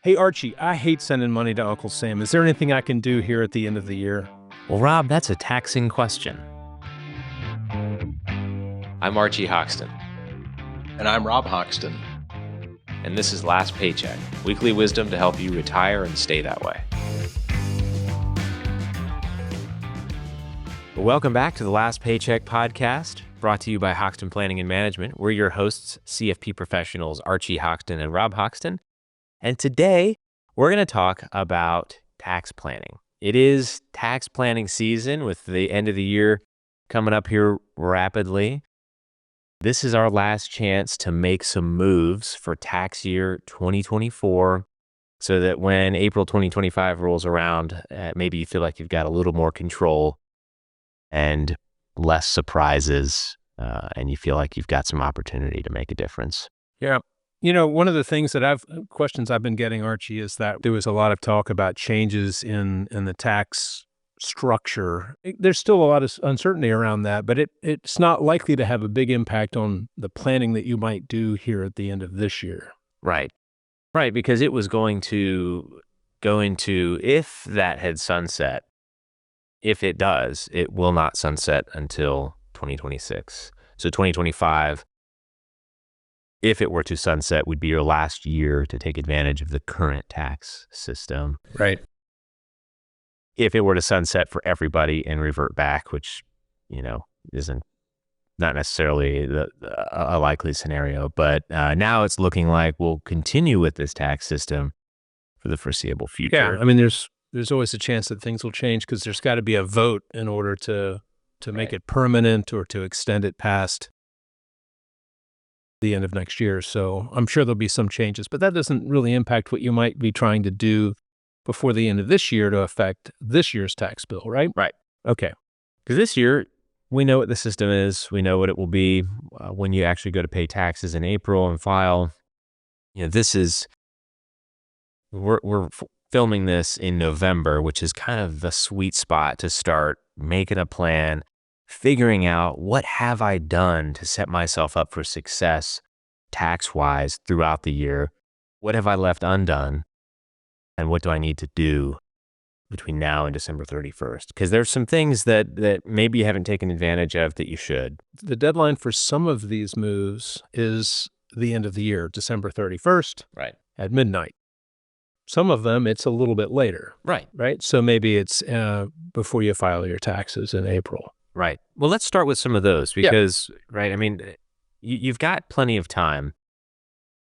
Hey, Archie, I hate sending money to Uncle Sam. Is there anything I can do here at the end of the year? Well, Rob, that's a taxing question. I'm Archie Hoxton. And I'm Rob Hoxton. And this is Last Paycheck, weekly wisdom to help you retire and stay that way. Welcome back to the Last Paycheck Podcast, brought to you by Hoxton Planning and Management. We're your hosts, CFP professionals Archie Hoxton and Rob Hoxton. And today, we're going to talk about tax planning. It is tax planning season with the end of the year coming up here rapidly. This is our last chance to make some moves for tax year 2024 so that when April 2025 rolls around, maybe you feel like you've got a little more control and less surprises, and you feel like you've got some opportunity to make a difference. Yeah. You know, one of the questions I've been getting, Archie, is that there was a lot of talk about changes in the tax structure. There's still a lot of uncertainty around that, but it's not likely to have a big impact on the planning that you might do here at the end of this year. Right, because it was going to go into, if that had sunset, if it does, it will not sunset until 2026. So 2025, if it were to sunset, would be your last year to take advantage of the current tax system. Right. If it were to sunset for everybody and revert back, which, isn't not necessarily a likely scenario, but now it's looking like we'll continue with this tax system for the foreseeable future. Yeah, I mean, there's always a chance that things will change because there's got to be a vote in order to make it permanent or to extend it past the end of next year. So I'm sure there'll be some changes, but that doesn't really impact what you might be trying to do before the end of this year to affect this year's tax bill, right? Right. Okay. Because this year, we know what the system is. We know what it will be when you actually go to pay taxes in April and file. We're filming this in November, which is kind of the sweet spot to start making a plan, figuring out what have I done to set myself up for success tax-wise throughout the year? What have I left undone? And what do I need to do between now and December 31st? Because there's some things that maybe you haven't taken advantage of that you should. The deadline for some of these moves is the end of the year, December 31st at midnight. Some of them, it's a little bit later. Right. So maybe it's before you file your taxes in April. Right. Well, let's start with some of those because, right, I mean, you've got plenty of time.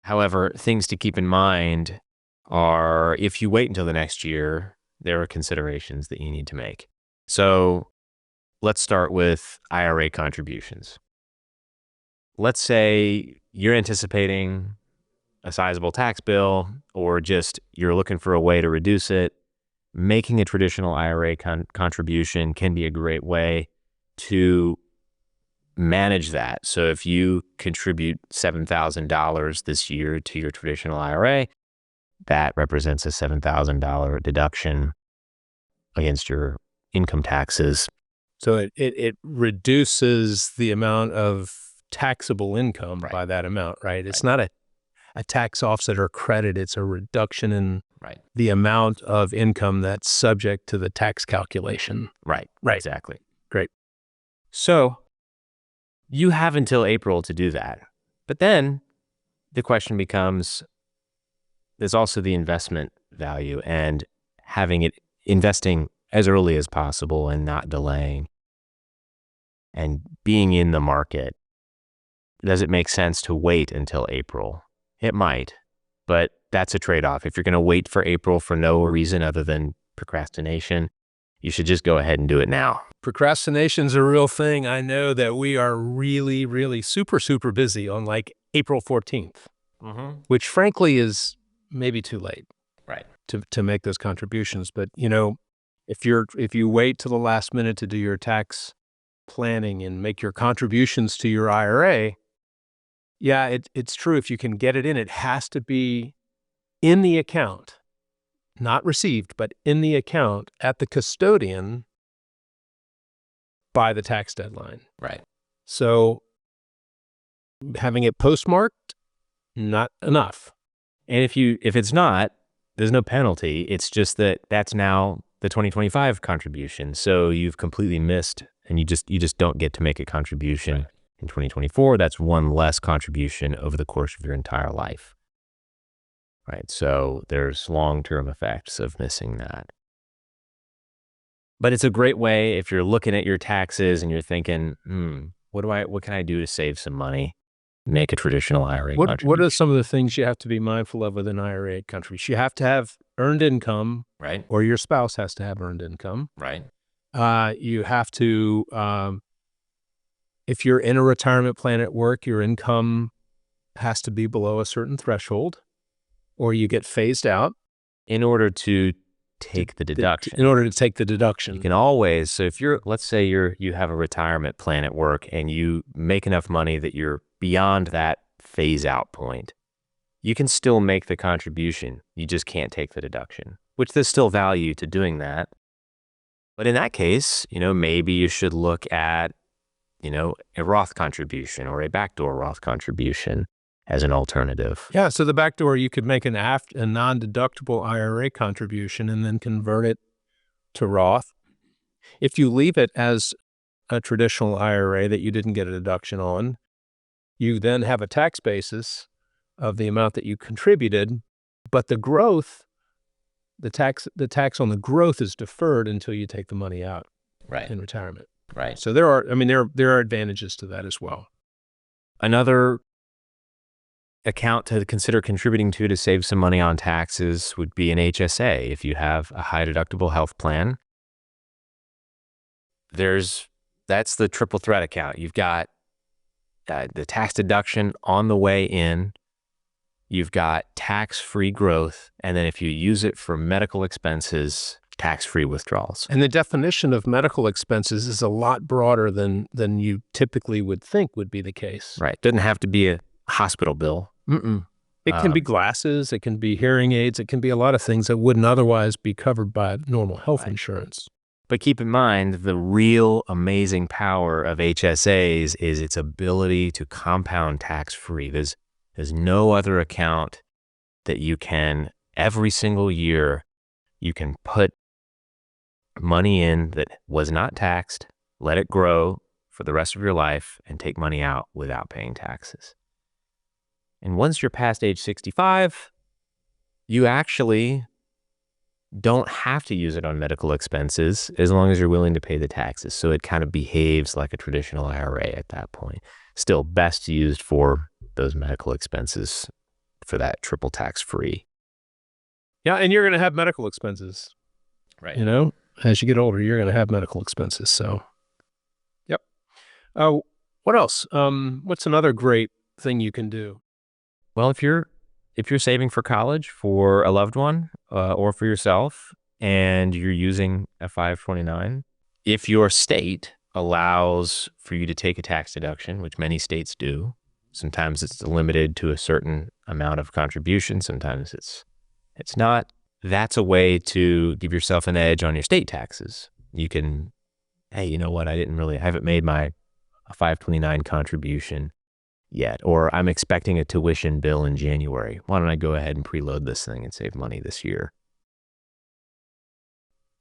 However, things to keep in mind are if you wait until the next year, there are considerations that you need to make. So let's start with IRA contributions. Let's say you're anticipating a sizable tax bill or just you're looking for a way to reduce it. Making a traditional IRA contribution can be a great way to manage that. So if you contribute $7,000 this year to your traditional IRA, that represents a $7,000 deduction against your income taxes. So it reduces the amount of taxable income by that amount, right? It's not a tax offset or credit. It's a reduction in the amount of income that's subject to the tax calculation. Right. Exactly. Great. So you have until April to do that. But then the question becomes, there's also the investment value and investing as early as possible and not delaying and being in the market. Does it make sense to wait until April? It might, but that's a trade-off. If you're going to wait for April for no reason other than procrastination, you should just go ahead and do it now. Procrastination's a real thing. I know that we are really, really super, super busy on like April 14th, which frankly is maybe too late to make those contributions. But, if you wait till the last minute to do your tax planning and make your contributions to your IRA, it's true. If you can get it in, it has to be in the account, not received, but in the account at the custodian by the tax deadline. Right. So having it postmarked, not enough. And if it's not, There's no penalty. It's just that that's now the 2025 contribution. So you've completely missed, and you just don't get to make a contribution in 2024. That's one less contribution over the course of your entire life. Right. So there's long-term effects of missing that. But it's a great way if you're looking at your taxes and you're thinking, what can I do to save some money? Make a traditional IRA contribution. What are some of the things you have to be mindful of with an IRA contribution? You have to have earned income, right? Or your spouse has to have earned income, right? You have to, if you're in a retirement plan at work, your income has to be below a certain threshold, or you get phased out. In order to take the deduction. In order to take the deduction. You can always, so if let's say you have a retirement plan at work and you make enough money that you're beyond that phase out point, you can still make the contribution. You just can't take the deduction, which there's still value to doing that. But in that case, maybe you should look at, a Roth contribution or a backdoor Roth contribution as an alternative. Yeah, so the backdoor, you could make a non-deductible IRA contribution and then convert it to Roth. If you leave it as a traditional IRA that you didn't get a deduction on, you then have a tax basis of the amount that you contributed, but the growth, the tax on the growth is deferred until you take the money out in retirement. Right. So there are advantages to that as well. Another account to consider contributing to save some money on taxes would be an HSA. If you have a high deductible health plan, that's the triple threat account. You've got the tax deduction on the way in, you've got tax-free growth, and then if you use it for medical expenses, tax-free withdrawals. And the definition of medical expenses is a lot broader than you typically would think would be the case. Right. Doesn't have to be a hospital bill. It can be glasses, it can be hearing aids, it can be a lot of things that wouldn't otherwise be covered by normal health insurance. But keep in mind, the real amazing power of HSAs is its ability to compound tax-free. There's no other account that you can, every single year, you can put money in that was not taxed, let it grow for the rest of your life, and take money out without paying taxes. And once you're past age 65, you actually don't have to use it on medical expenses as long as you're willing to pay the taxes. So it kind of behaves like a traditional IRA at that point. Still best used for those medical expenses for that triple tax-free. Yeah, and you're going to have medical expenses. Right. As you get older, you're going to have medical expenses. So, yep. What else? What's another great thing you can do? Well, if you're saving for college for a loved one or for yourself, and you're using a 529, if your state allows for you to take a tax deduction, which many states do, sometimes it's limited to a certain amount of contribution, sometimes it's not. That's a way to give yourself an edge on your state taxes. You can, hey, you know what? I haven't made my 529 contribution yet, or I'm expecting a tuition bill in January. Why don't I go ahead and preload this thing and save money this year?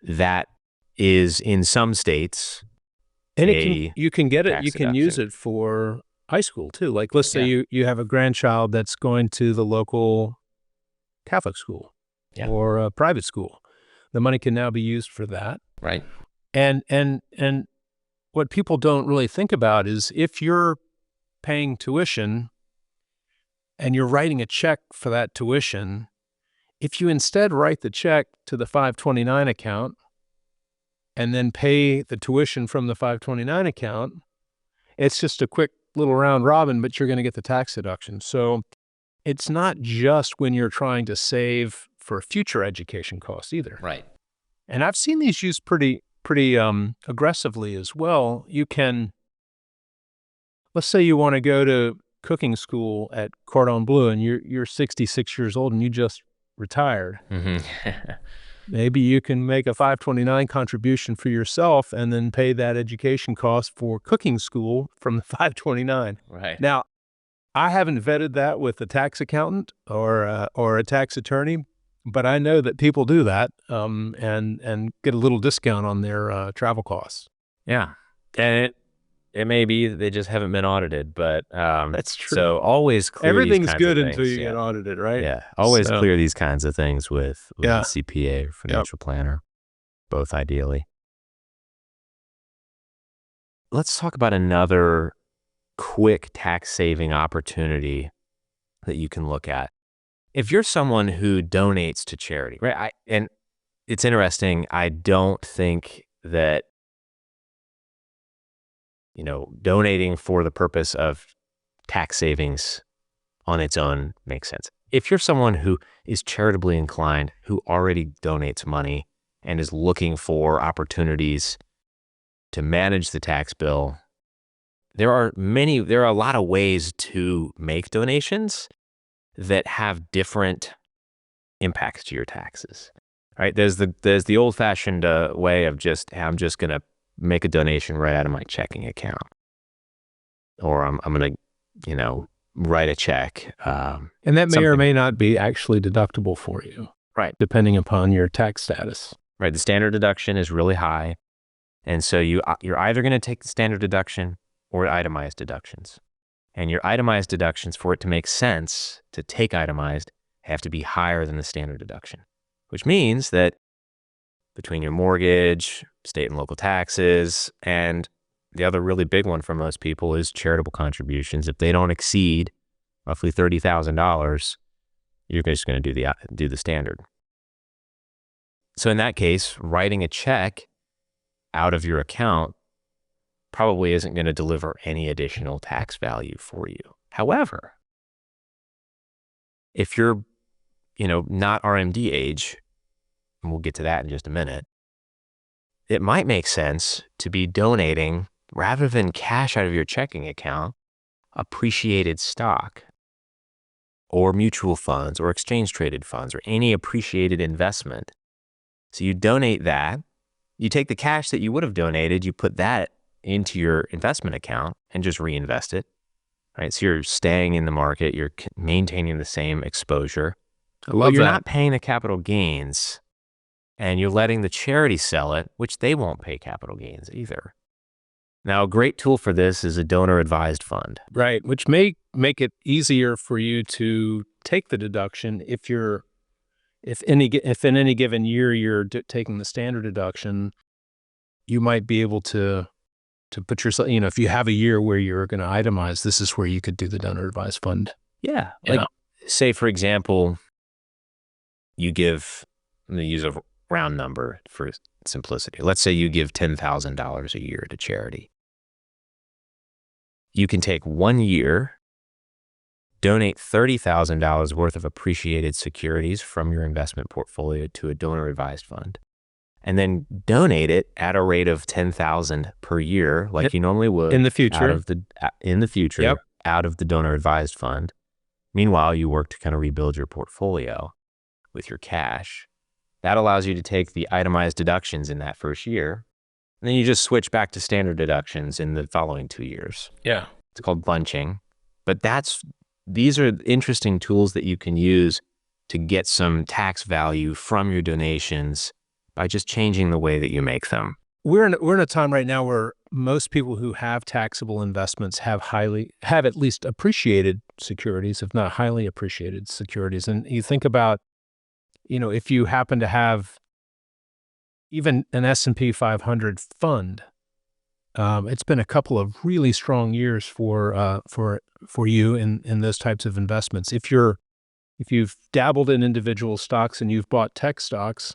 That is in some states. And you can get it, you can use it for high school too. Like let's say you have a grandchild that's going to the local Catholic school or a private school. The money can now be used for that. Right. And what people don't really think about is if you're paying tuition and you're writing a check for that tuition, if you instead write the check to the 529 account and then pay the tuition from the 529 account, it's just a quick little round robin, but you're going to get the tax deduction. So it's not just when you're trying to save for future education costs either. Right. And I've seen these used pretty aggressively as well. You can, let's say you want to go to cooking school at Cordon Bleu and you're 66 years old and you just retired. Mm-hmm. Maybe you can make a 529 contribution for yourself and then pay that education cost for cooking school from the 529. Right. Now, I haven't vetted that with a tax accountant or a tax attorney, But I know that people do that and get a little discount on their travel costs. Yeah. And it may be that they just haven't been audited, but That's true. So always clear Everything's these kinds good of until things. you get audited, right? Yeah. Always So- clear these kinds of things with Yeah. a CPA or financial planner, both ideally. Let's talk about another quick tax saving opportunity that you can look at. If you're someone who donates to charity, right? And it's interesting. I don't think that, donating for the purpose of tax savings on its own makes sense. If you're someone who is charitably inclined, who already donates money and is looking for opportunities to manage the tax bill, there are a lot of ways to make donations that have different impacts to your taxes, right? There's the old fashioned way of I'm just going to make a donation right out of my checking account, or I'm going to, write a check. And that may or may not be actually deductible for you. Right. Depending upon your tax status. Right. The standard deduction is really high. And so you're either going to take the standard deduction or itemized deductions. And your itemized deductions, for it to make sense to take itemized, have to be higher than the standard deduction, which means that between your mortgage, state and local taxes, and the other really big one for most people is charitable contributions. If they don't exceed roughly $30,000, you're just going to do the standard. So in that case, writing a check out of your account probably isn't going to deliver any additional tax value for you. However, if you're, not RMD age, and we'll get to that in just a minute, it might make sense to be donating, rather than cash out of your checking account, appreciated stock or mutual funds or exchange traded funds or any appreciated investment. So you donate that, you take the cash that you would have donated, you put that into your investment account and just reinvest it, right? So you're staying in the market, you're maintaining the same exposure. I love you're that. not paying the capital gains, and you're letting the charity sell it, which they won't pay capital gains either. Now, a great tool for this is a donor advised fund. Right, which may make it easier for you to take the deduction if in any given year you're taking the standard deduction, you might be able to put yourself, if you have a year where you're going to itemize, this is where you could do the donor advised fund. Yeah. Like, say, for example, I'm going to use a round number for simplicity. Let's say you give $10,000 a year to charity. You can take 1 year, donate $30,000 worth of appreciated securities from your investment portfolio to a donor advised fund, and then donate it at a rate of $10,000 per year, like you normally would in the future, out of the donor advised fund. Meanwhile, you work to kind of rebuild your portfolio with your cash. That allows you to take the itemized deductions in that first year, and then you just switch back to standard deductions in the following 2 years. Yeah. It's called bunching. But these are interesting tools that you can use to get some tax value from your donations by just changing the way that you make them. We're in a time right now where most people who have taxable investments have at least appreciated securities, if not highly appreciated securities. And you think about, if you happen to have even an S&P 500 fund, it's been a couple of really strong years for you in those types of investments. If you've dabbled in individual stocks and you've bought tech stocks,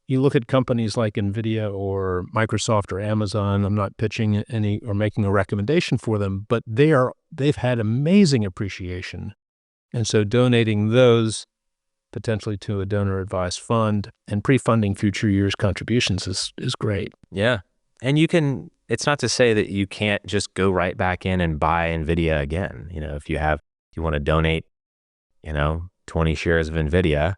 you look at companies like NVIDIA or Microsoft or Amazon. I'm not pitching any or making a recommendation for them, but they've had amazing appreciation. And so donating those potentially to a donor advised fund and pre-funding future years' contributions is great. Yeah. And it's not to say that you can't just go right back in and buy NVIDIA again. If you want to donate, 20 shares of NVIDIA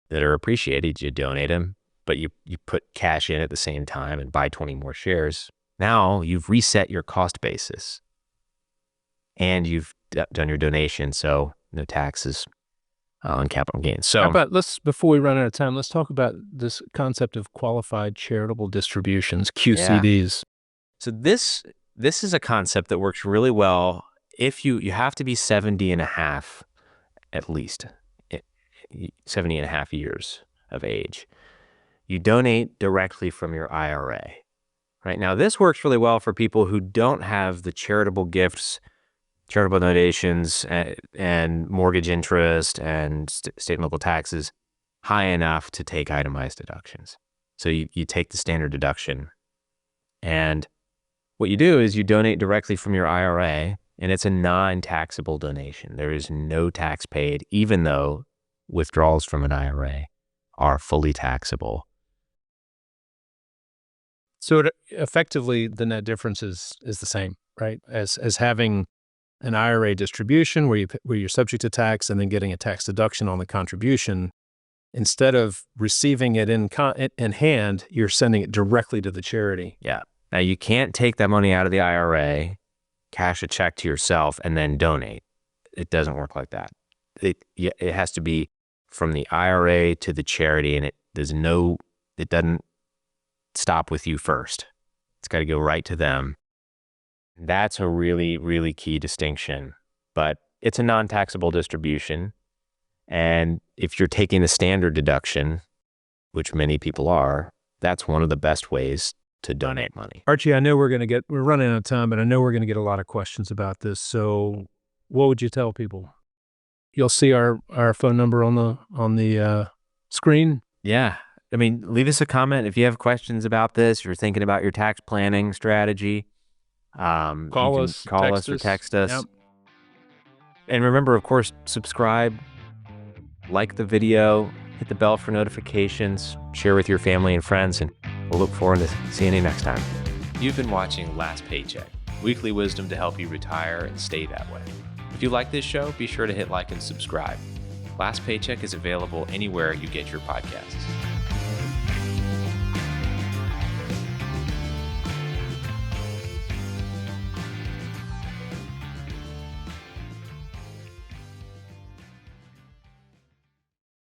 that are appreciated, you donate them, but you put cash in at the same time and buy 20 more shares. Now you've reset your cost basis and you've done your donation. So no taxes on capital gains. So how about before we run out of time, let's talk about this concept of qualified charitable distributions, QCDs. So this is a concept that works really well if you have to be 70 and a half, at least 70 and a half years of age. You donate directly from your IRA. Right now, this works really well for people who don't have the charitable gifts, charitable donations, and mortgage interest and state and local taxes high enough to take itemized deductions. So you take the standard deduction, and what you do is you donate directly from your IRA, and it's a non-taxable donation. There is no tax paid, even though withdrawals from an IRA are fully taxable. So effectively, the net difference is the same, right? As having an IRA distribution where you're subject to tax and then getting a tax deduction on the contribution, instead of receiving it in hand, you're sending it directly to the charity. Yeah. Now you can't take that money out of the IRA, cash a check to yourself, and then donate. It doesn't work like that. It has to be from the IRA to the charity, and it doesn't stop with you first. It's got to go right to them. That's a really, really key distinction. But it's a non-taxable distribution. And if you're taking the standard deduction, which many people are, that's one of the best ways to donate money. Archie, I know we're running out of time, but I know we're going to get a lot of questions about this. So what would you tell people? You'll see our phone number on the screen. Yeah. I mean, leave us a comment if you have questions about this. You're thinking about your tax planning strategy. Call us or text us. Yep. And remember, of course, subscribe, like the video, hit the bell for notifications, share with your family and friends, and we'll look forward to seeing you next time. You've been watching Last Paycheck, weekly wisdom to help you retire and stay that way. If you like this show, be sure to hit like and subscribe. Last Paycheck is available anywhere you get your podcasts.